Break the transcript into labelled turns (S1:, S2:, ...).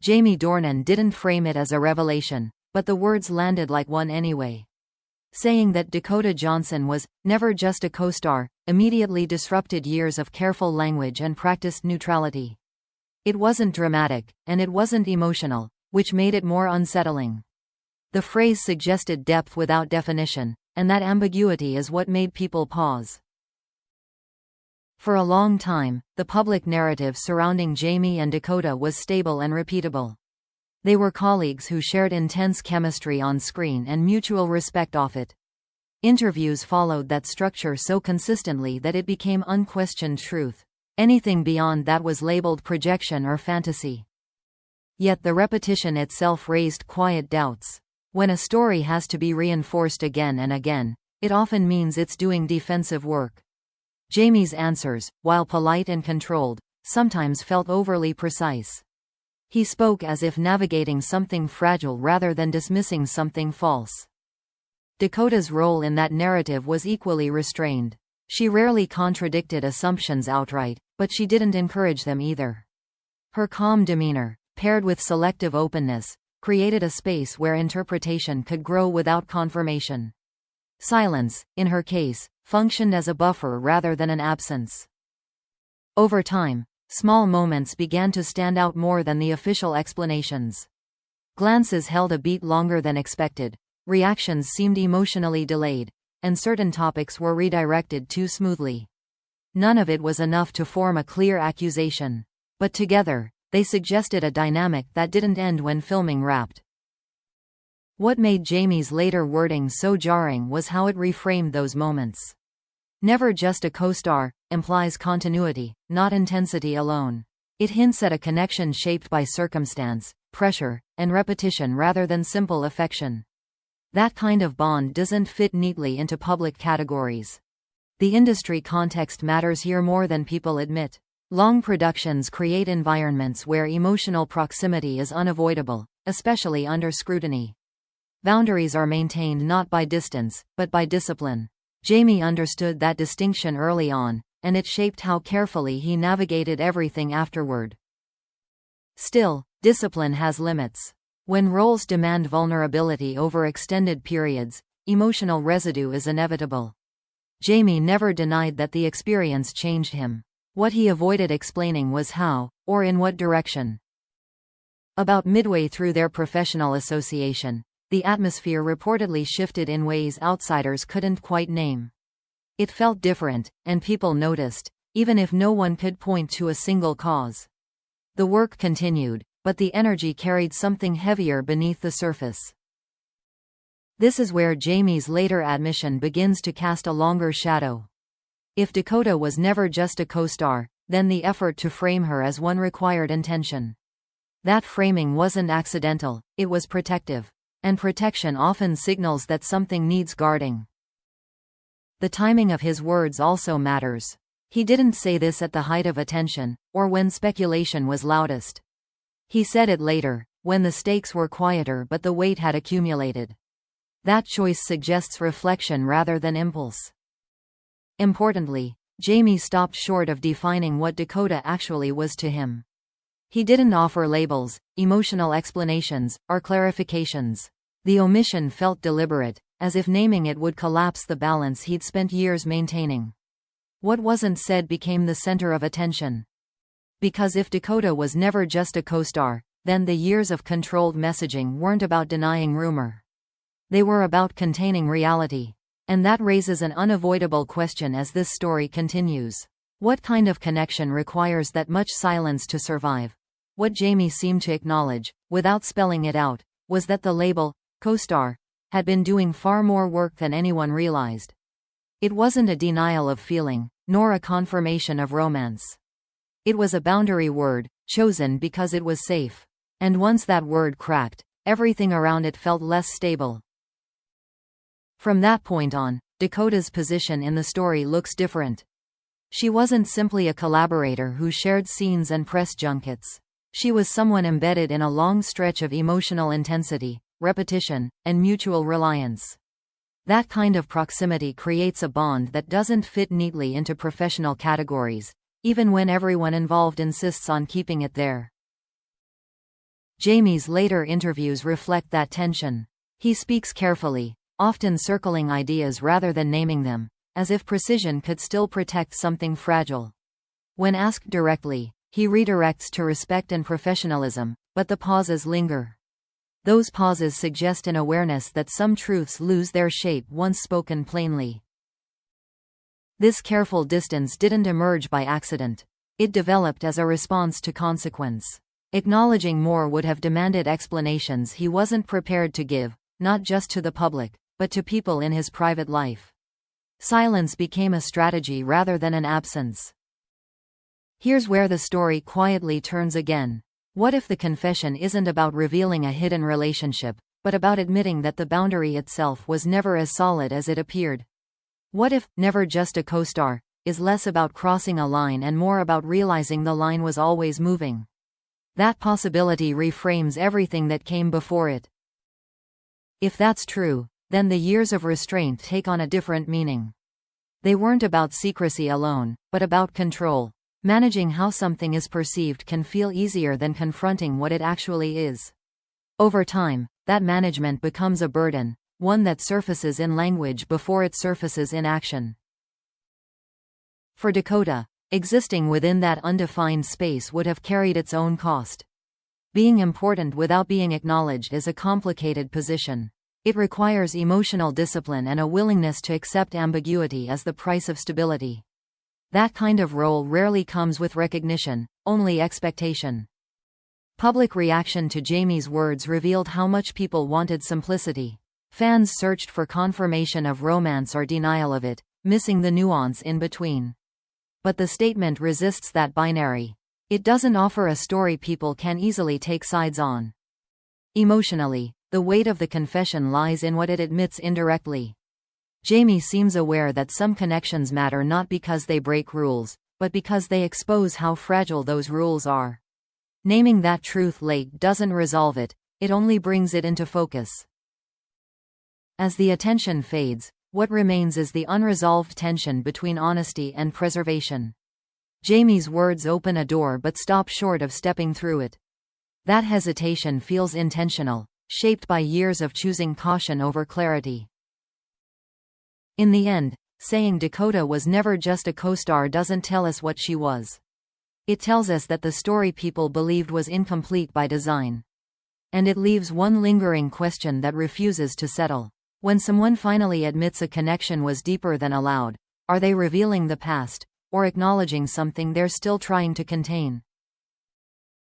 S1: Jamie Dornan didn't frame it as a revelation, but the words landed like one anyway. Saying that Dakota Johnson was never just a co-star immediately disrupted years of careful language and practiced neutrality. It wasn't dramatic, and it wasn't emotional, which made it more unsettling. The phrase suggested depth without definition, and that ambiguity is what made people pause. For a long time, the public narrative surrounding Jamie and Dakota was stable and repeatable. They were colleagues who shared intense chemistry on screen and mutual respect off it. Interviews followed that structure so consistently that it became unquestioned truth. Anything beyond that was labeled projection or fantasy. Yet the repetition itself raised quiet doubts. When a story has to be reinforced again and again, it often means it's doing defensive work. Jamie's answers, while polite and controlled, sometimes felt overly precise. He spoke as if navigating something fragile rather than dismissing something false. Dakota's role in that narrative was equally restrained. She rarely contradicted assumptions outright, but she didn't encourage them either. Her calm demeanor, paired with selective openness, created a space where interpretation could grow without confirmation. Silence, in her case, functioned as a buffer rather than an absence. Over time, small moments began to stand out more than the official explanations. Glances held a beat longer than expected, reactions seemed emotionally delayed, and certain topics were redirected too smoothly. None of it was enough to form a clear accusation. But together, they suggested a dynamic that didn't end when filming wrapped. What made Jamie's later wording so jarring was how it reframed those moments. Never just a co-star implies continuity, not intensity alone. It hints at a connection shaped by circumstance, pressure, and repetition rather than simple affection. That kind of bond doesn't fit neatly into public categories. The industry context matters here more than people admit. Long productions create environments where emotional proximity is unavoidable, especially under scrutiny. Boundaries are maintained not by distance, but by discipline. Jamie understood that distinction early on, and it shaped how carefully he navigated everything afterward. Still, discipline has limits. When roles demand vulnerability over extended periods, emotional residue is inevitable. Jamie never denied that the experience changed him. What he avoided explaining was how, or in what direction. About midway through their professional association, the atmosphere reportedly shifted in ways outsiders couldn't quite name. It felt different, and people noticed, even if no one could point to a single cause. The work continued, but the energy carried something heavier beneath the surface. This is where Jamie's later admission begins to cast a longer shadow. If Dakota was never just a co-star, then the effort to frame her as one required intention. That framing wasn't accidental, it was protective. And protection often signals that something needs guarding. The timing of his words also matters. He didn't say this at the height of attention, or when speculation was loudest. He said it later, when the stakes were quieter but the weight had accumulated. That choice suggests reflection rather than impulse. Importantly, Jamie stopped short of defining what Dakota actually was to him. He didn't offer labels, emotional explanations, or clarifications. The omission felt deliberate, as if naming it would collapse the balance he'd spent years maintaining. What wasn't said became the center of attention. Because if Dakota was never just a co-star, then the years of controlled messaging weren't about denying rumor. They were about containing reality. And that raises an unavoidable question as this story continues. What kind of connection requires that much silence to survive? What Jamie seemed to acknowledge, without spelling it out, was that the label, co-star, had been doing far more work than anyone realized. It wasn't a denial of feeling, nor a confirmation of romance. It was a boundary word, chosen because it was safe. And once that word cracked, everything around it felt less stable. From that point on, Dakota's position in the story looks different. She wasn't simply a collaborator who shared scenes and press junkets. She was someone embedded in a long stretch of emotional intensity, repetition, and mutual reliance. That kind of proximity creates a bond that doesn't fit neatly into professional categories, even when everyone involved insists on keeping it there. Jamie's later interviews reflect that tension. He speaks carefully, often circling ideas rather than naming them, as if precision could still protect something fragile. When asked directly, he redirects to respect and professionalism, but the pauses linger. Those pauses suggest an awareness that some truths lose their shape once spoken plainly. This careful distance didn't emerge by accident. It developed as a response to consequence. Acknowledging more would have demanded explanations he wasn't prepared to give, not just to the public, but to people in his private life. Silence became a strategy rather than an absence. Here's where the story quietly turns again. What if the confession isn't about revealing a hidden relationship, but about admitting that the boundary itself was never as solid as it appeared? What if, never just a co-star, is less about crossing a line and more about realizing the line was always moving? That possibility reframes everything that came before it. If that's true, then the years of restraint take on a different meaning. They weren't about secrecy alone, but about control. Managing how something is perceived can feel easier than confronting what it actually is. Over time, that management becomes a burden, one that surfaces in language before it surfaces in action. For Dakota, existing within that undefined space would have carried its own cost. Being important without being acknowledged is a complicated position. It requires emotional discipline and a willingness to accept ambiguity as the price of stability. That kind of role rarely comes with recognition, only expectation. Public reaction to Jamie's words revealed how much people wanted simplicity. Fans searched for confirmation of romance or denial of it, missing the nuance in between. But the statement resists that binary. It doesn't offer a story people can easily take sides on. Emotionally, the weight of the confession lies in what it admits indirectly. Jamie seems aware that some connections matter not because they break rules, but because they expose how fragile those rules are. Naming that truth late doesn't resolve it, it only brings it into focus. As the attention fades, what remains is the unresolved tension between honesty and preservation. Jamie's words open a door but stop short of stepping through it. That hesitation feels intentional, shaped by years of choosing caution over clarity. In the end, saying Dakota was never just a co-star doesn't tell us what she was. It tells us that the story people believed was incomplete by design. And it leaves one lingering question that refuses to settle. When someone finally admits a connection was deeper than allowed, are they revealing the past, or acknowledging something they're still trying to contain?